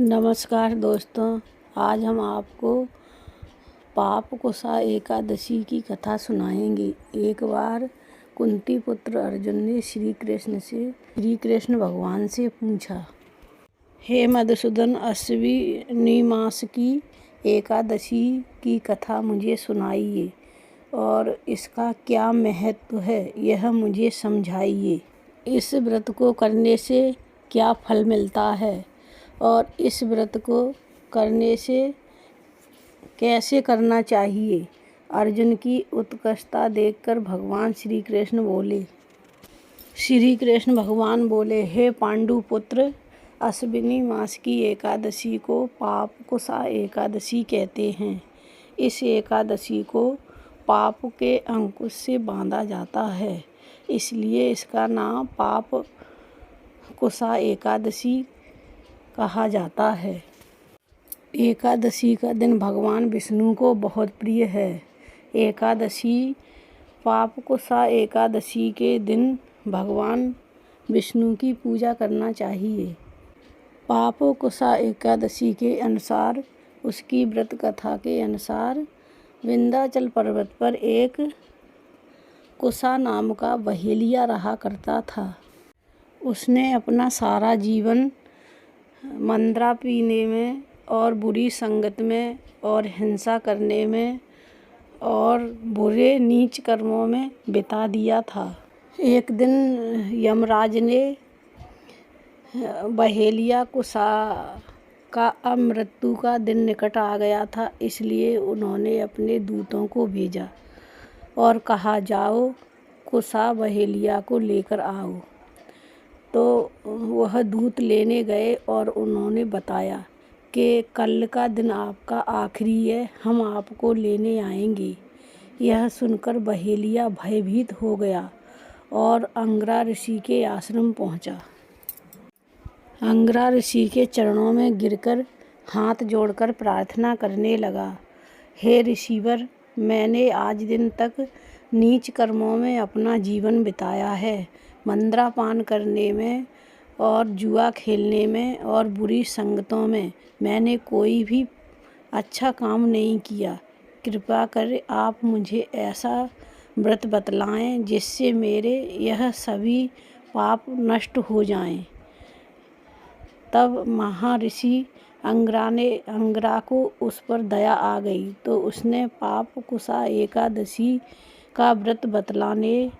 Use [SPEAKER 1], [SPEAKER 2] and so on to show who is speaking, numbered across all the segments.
[SPEAKER 1] नमस्कार दोस्तों, आज हम आपको पापकोसा एकादशी की कथा सुनाएंगे। एक बार कुंती पुत्र अर्जुन ने श्री कृष्ण भगवान से पूछा, हे मधुसूदन, अश्विनी मास की एकादशी की कथा मुझे सुनाइए और इसका क्या महत्व है यह मुझे समझाइए। इस व्रत को करने से क्या फल मिलता है और इस व्रत को करने से कैसे करना चाहिए। अर्जुन की उत्कंठा देखकर भगवान श्री कृष्ण भगवान बोले, हे पांडु पुत्र, अश्विनी मास की एकादशी को पापकोसा एकादशी कहते हैं। इस एकादशी को पाप के अंकुश से बांधा जाता है, इसलिए इसका नाम पापकोसा एकादशी कहा जाता है। एकादशी का दिन भगवान विष्णु को बहुत प्रिय है। पापकोसा एकादशी के दिन भगवान विष्णु की पूजा करना चाहिए। पापकोसा एकादशी के अनुसार, उसकी व्रत कथा के अनुसार, विंध्याचल पर्वत पर एक कुसा नाम का बहेलिया रहा करता था। उसने अपना सारा जीवन मंद्रा पीने में और बुरी संगत में और हिंसा करने में और बुरे नीच कर्मों में बिता दिया था। एक दिन यमराज ने बहेलिया कुसा का मृत्यु का दिन निकट आ गया था, इसलिए उन्होंने अपने दूतों को भेजा और कहा, जाओ कुसा बहेलिया को लेकर आओ। तो वह दूत लेने गए और उन्होंने बताया कि कल का दिन आपका आखिरी है, हम आपको लेने आएंगे। यह सुनकर बहेलिया भयभीत हो गया और अंगिरा ऋषि के आश्रम पहुंचा। अंगिरा ऋषि के चरणों में गिरकर हाथ जोड़कर प्रार्थना करने लगा, हे ऋषिवर, मैंने आज दिन तक नीच कर्मों में अपना जीवन बिताया है। मंद्रा पान करने में और जुआ खेलने में और बुरी संगतों में मैंने कोई भी अच्छा काम नहीं किया। कृपा कर आप मुझे ऐसा व्रत बतलाएं जिससे मेरे यह सभी पाप नष्ट हो जाएं। तब महर्षि अंगिरा को उस पर दया आ गई, तो उसने पापकोसा एकादशी का व्रत बतलाने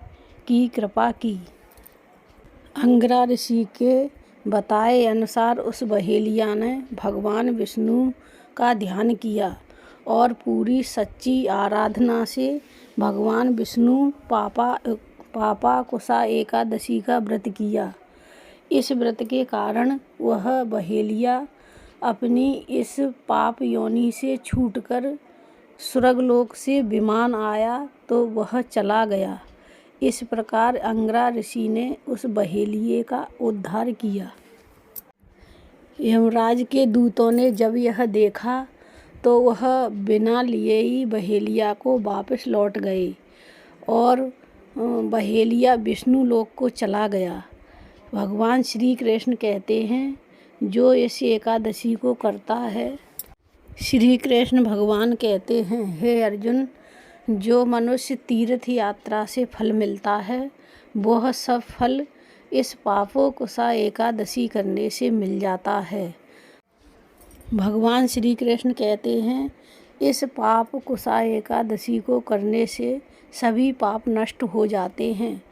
[SPEAKER 1] की कृपा की। अंगिरा ऋषि के बताए अनुसार उस बहेलिया ने भगवान विष्णु का ध्यान किया और पूरी सच्ची आराधना से भगवान विष्णु पापकोसा एकादशी का व्रत किया। इस व्रत के कारण वह बहेलिया अपनी इस पाप योनि से छूटकर स्वर्गलोक से विमान आया तो वह चला गया। इस प्रकार अंगिरा ऋषि ने उस बहेलिये का उद्धार किया। यमराज के दूतों ने जब यह देखा तो वह बिना लिए ही बहेलिया को वापस लौट गए और बहेलिया विष्णु लोक को चला गया। भगवान श्री कृष्ण कहते हैं, जो इस एकादशी को करता है, श्री कृष्ण भगवान कहते हैं, हे अर्जुन, जो मनुष्य तीर्थ यात्रा से फल मिलता है, वह सब फल इस पापकोसा एकादशी करने से मिल जाता है। भगवान श्री कृष्ण कहते हैं, इस पापकोसा एकादशी को करने से सभी पाप नष्ट हो जाते हैं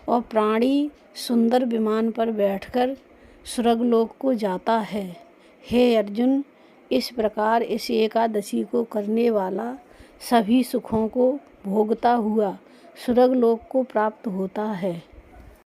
[SPEAKER 1] और प्राणी सुंदर विमान पर बैठकर स्वर्गलोक को जाता है। हे अर्जुन, इस प्रकार इस एकादशी को करने वाला सभी सुखों को भोगता हुआ स्वर्गलोक को प्राप्त होता है।